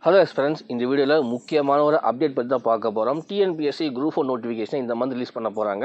Hello friends, இந்த வீடியோவில் முக்கியமான ஒரு அப்டேட் பற்றி தான் பார்க்க போகிறோம். டிஎன்பிஎஸ்சி குரூப் 4 நோட்டிஃபிகேஷன் இந்த மந்த் ரிலீஸ் பண்ண போகிறாங்க.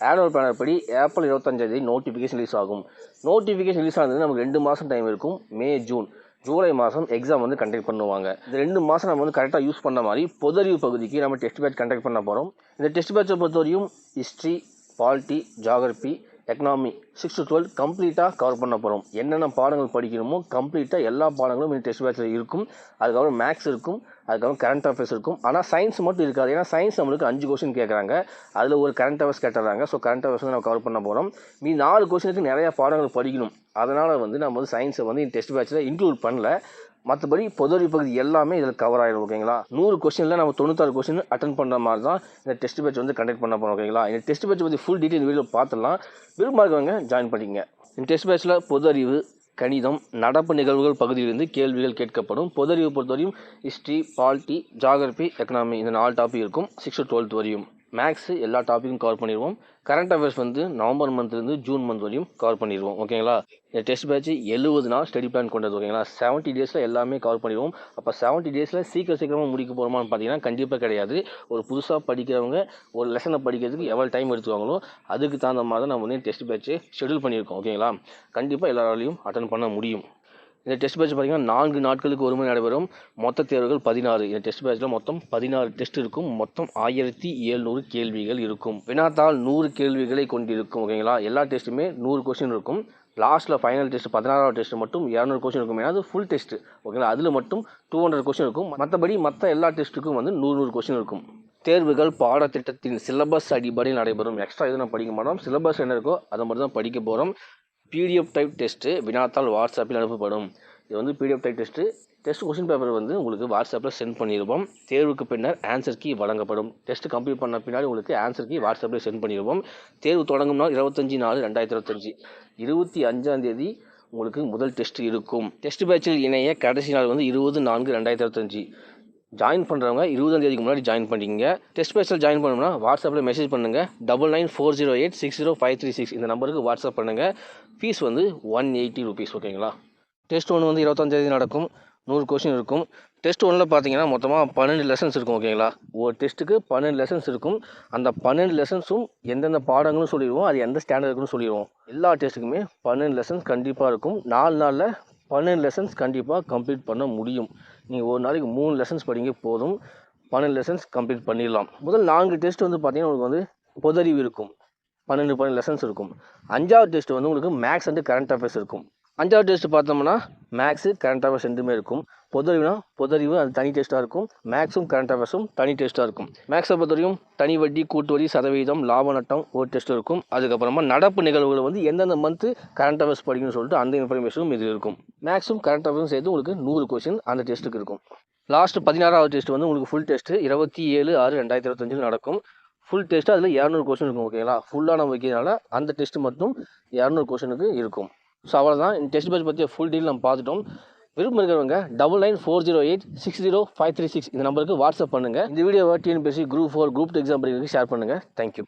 ஆனுவல் பிளானர் படி ஏப்ரல் 25 நோட்டிஃபிகேஷன் ரிலீஸ் ஆகும். நோட்டிஃபிகேஷன் ரிலீஸ் ஆனது நமக்கு 2 மாதம் டைம் இருக்கும். மே, ஜூன், ஜூலை மாதம் எக்ஸாம் வந்து கண்டக்ட் பண்ணுவாங்க. இந்த 2 மாதம் நம்ம வந்து கரெக்டாக யூஸ் பண்ண மாதிரி பொதறிவு பகுதிக்கு நம்ம டெஸ்ட் பேட்ச் கண்டக்ட் பண்ண போகிறோம். இந்த டெஸ்ட் பேட்சை பொறுத்தவரையும் history, polity, geography, economy 6 to 12 கம்ப்ளீட்டாக கவர் பண்ண போகிறோம். என்னென்ன பாடங்கள் படிக்கணுமோ கம்ப்ளீட்டாக எல்லா பாடங்களும் இந்த டெஸ்ட் பேட்சில் இருக்கும். அதுக்கப்புறம் மேக்ஸ் இருக்கும், அதுக்கப்புறம் கரண்ட் அஃபேர்ஸ் இருக்கும். ஆனால் சயின்ஸ் மட்டும் இருக்காது. ஏன்னா சயின்ஸ் நம்மளுக்கு 5 கொஸ்டின் கேட்குறாங்க. அதில் ஒரு கரண்ட் அஃபேர்ஸ் கேட்டுறாங்க. ஸோ கரண்ட் அஃபேர்ஸ் வந்து நம்ம கவர் பண்ண போகிறோம். மீதி 4 கொஸ்டினுக்கு நிறையா பாடங்கள் படிக்கணும். அதனால் வந்து நம்ம வந்து சயின்ஸை வந்து இந்த டெஸ்ட் பேட்சில் இன்க்ளூட் பண்ணல. மற்றபடி பொதுவரி பகுதி எல்லாமே இதில் கவர் ஆகிடும். ஓகேங்களா? 100 கொஸ்டினில் நம்ம 96 கொஸ்டின் அட்டன் பண்ணுற மாதிரி தான் இந்த டெஸ்ட் பேட்ச் வந்து கண்டக்ட் பண்ண போகிறோம். ஓகேங்களா? இந்த டெஸ்ட் பேட்ச் பற்றி ஃபுல் டீட்டெயில் வீடியோ பார்த்துடலாம். விரும்பாதவங்க ஜாயின் பண்ணிக்கங்க. இந்த டெஸ்ட் பேட்சில் பொது அறிவு, கணிதம், நடப்பு நிகழ்வுகள் பகுதியிலிருந்து கேள்விகள் கேட்கப்படும். பொதறிவு பொறுத்தவரையும் ஹிஸ்ட்ரி, பாலிட்டி, ஜியாகிரபி, எக்கனாமி இந்த 4 டாபிக் இருக்கும். 6 to 12 வரையும். மேக்ஸ் எல்லா டாப்பிக்கும் கவர் பண்ணிடுவோம். கரண்ட் அஃபேர்ஸ் வந்து நவம்பர் மந்த்லேருந்து ஜூன் மந்த் வரையும் கவர் பண்ணிடுவோம். ஓகேங்களா? இந்த டெஸ்ட் பேட்ச் 70 நாள் ஸ்டடி பிளான் கொண்டது. ஓகேங்களா? 70 டேஸில் எல்லாமே கவர் பண்ணிடுவோம். அப்போ 70 டேஸில் சீக்கிரமாக முடிக்க போகிறோமான்னு பார்த்தீங்கன்னா கண்டிப்பாக கிடையாது. ஒரு புதுசாக படிக்கிறவங்க ஒரு லெசனை படிக்கிறதுக்கு எவ்வளோ டைம் எடுத்துவாங்களோ அதுக்கு தகுந்த மாதிரி தான் நம்ம வந்து டெஸ்ட் பேட்ச் ஷெடியூல் பண்ணியிருக்கோம். ஓகேங்களா? கண்டிப்பாக எல்லாராலையும் அட்டன் பண்ண முடியும். இந்த டெஸ்ட் பேட்ச் பார்த்தீங்கன்னா 4 நாட்களுக்கு ஒரு முறை நடைபெறும். மொத்த தேர்வுகள் 16. இந்த டெஸ்ட் பேட்சில் மொத்தம் 16 டெஸ்ட் இருக்கும். மொத்தம் 1700 கேள்விகள் இருக்கும். வினாத்தாள் 100 கேள்விகளை கொண்டிருக்கும். ஓகேங்களா? எல்லா டெஸ்ட்டுமே 100 கொஸ்டின் இருக்கும். லாஸ்ட்டில் ஃபைனல் டெஸ்ட் 16வது டெஸ்ட் மட்டும் 200 கொஸ்டின் இருக்கும். ஏன்னா அது ஃபுல் டெஸ்ட். ஓகேங்களா? அதில் மட்டும் 200 கொஸ்டின் இருக்கும். மற்றபடி மற்ற எல்லா டெஸ்ட்டுக்கும் வந்து 100 கொஸ்டின் இருக்கும். தேர்வுகள் பாடத்திட்டத்தின் சிலபஸ் அடிப்படையில் நடைபெறும். எக்ஸ்ட்ரா எதுவும் நான் படிக்க மாட்டோம். சிலபஸ் என்ன இருக்கோ அதை மட்டும் தான் படிக்க போகிறோம். பிடிஎஃப் டைப் டெஸ்ட்டு வினாத்தாள் வாட்ஸ்அப்பில் அனுப்பப்படும். இது வந்து PDF type test question paper வந்து உங்களுக்கு வாட்ஸ்அப்பில் சென்ட் பண்ணிடுவோம். தேர்வுக்கு பின்னர் ஆன்சர் கீ வழங்கப்படும். டெஸ்ட் கம்ப்ளீட் பண்ண பின்னாடி உங்களுக்கு ஆன்சர் கீ வாட்ஸ்அப்பில் சென்ட் பண்ணிடுவோம். தேர்வு தொடங்கும் நாள் 25/4/2025. 25 உங்களுக்கு முதல் டெஸ்ட் இருக்கும். டெஸ்ட் பேட்சில் இணைய கடைசி நாள் வந்து 20/4/2025. ஜாயின் பண்ணுறவங்க 20ஆம் முன்னாடி ஜாயின் பண்ணிக்கங்க. டெஸ்ட் பேட்சில் ஜாயின் பண்ணணும்னா வாட்ஸ்அப்பில் மெசேஜ் பண்ணுங்கள். 9940860536 இந்த நம்பருக்கு வாட்ஸ்அப் பண்ணுங்கள். ஃபீஸ் வந்து 180 rupees. ஓகேங்களா? டெஸ்ட் 1 வந்து 25 நடக்கும். 100 கொஸ்டின் இருக்கும். டெஸ்ட் 1ல் பார்த்தீங்கன்னா மொத்தமாக 12 லெசன்ஸ் இருக்கும். ஓகேங்களா? ஒரு டெஸ்ட்டுக்கு 12 லெசன்ஸ் இருக்கும். அந்த 12 லெசன்ஸும் எந்தெந்த பாடங்களும் சொல்லிடுவோம். அது எந்த ஸ்டாண்டர்டுன்னு சொல்லிடுவோம். எல்லா டெஸ்ட்டுக்குமே 12 லெசன்ஸ் கண்டிப்பாக இருக்கும். 4 நாளில் 12 லெசன்ஸ் கண்டிப்பாக கம்ப்ளீட் பண்ண முடியும். நீங்கள் ஒரு நாளைக்கு 3 லெசன்ஸ் படிங்க போதும். 12 லெசன்ஸ் கம்ப்ளீட் பண்ணிடலாம். முதல் 4 டெஸ்ட் வந்து பார்த்தீங்கன்னா உங்களுக்கு வந்து பொதறிவு இருக்கும். 12 லெசன்ஸ் இருக்கும். 5வது டெஸ்ட் வந்து உங்களுக்கு மேக்ஸ் அண்ட் கரண்ட் அஃபேர்ஸ் இருக்கும். 5வது டெஸ்ட் பார்த்தோம்னா மேக்ஸு, கரண்ட் அஃபேர்ஸ் ரெண்டுமே இருக்கும். பொதறிவு அது தனி டெஸ்ட்டாக இருக்கும். மேக்ஸும் கரண்ட் அஃபேர்ஸும் தனி டெஸ்ட்டாக இருக்கும். மேக்ஸை பொறுத்தவரையும் தனி வட்டி, கூட்டு வரி, சதவீதம், லாப நட்டம் ஒரு டெஸ்ட் இருக்கும். அதுக்கப்புறமா நடப்பு நிகழ்வுகள் வந்து எந்தெந்த மந்த்து கரண்ட் அஃபேர்ஸ் படிக்கணும்னு சொல்லிட்டு அந்த இன்ஃபர்மேஷனும் இது இருக்கும். மேக்ஸும் கரண்ட் அஃபேர்ஸும் சேர்த்து உங்களுக்கு 100 கொஸ்டின் அந்த டெஸ்ட்டுக்கு இருக்கும். லாஸ்ட் 16வது டெஸ்ட் வந்து உங்களுக்கு ஃபுல் டெஸ்ட்டு 27/6/2025 நடக்கும். ஃபுல் டெஸ்ட்டு அதில் 200 கொஸ்டின் இருக்கும். ஓகேங்களா? ஃபுல்லாக நம்ம வைக்கிறதுனால அந்த டெஸ்ட் மட்டும் 200 கொஸ்டினுக்கு இருக்கும். ஸோ அவ்வளோதான். இந்த டெஸ்ட் பேட்ச் பற்றி ஃபுல் டீல் நம்ம பார்த்துட்டோம். விருப்பம் இருக்கிறவங்க 9940860536 இந்த நம்பருக்கு வாட்ஸ்அப் பண்ணுங்கள். இந்த வீடியோவை டிஎன்பிஎஸ்சி குரூப் 4 குரூப் 2 எக்ஸாம் படிக்கிறதுக்கு ஷேர் பண்ணுங்கள். தேங்க்யூ.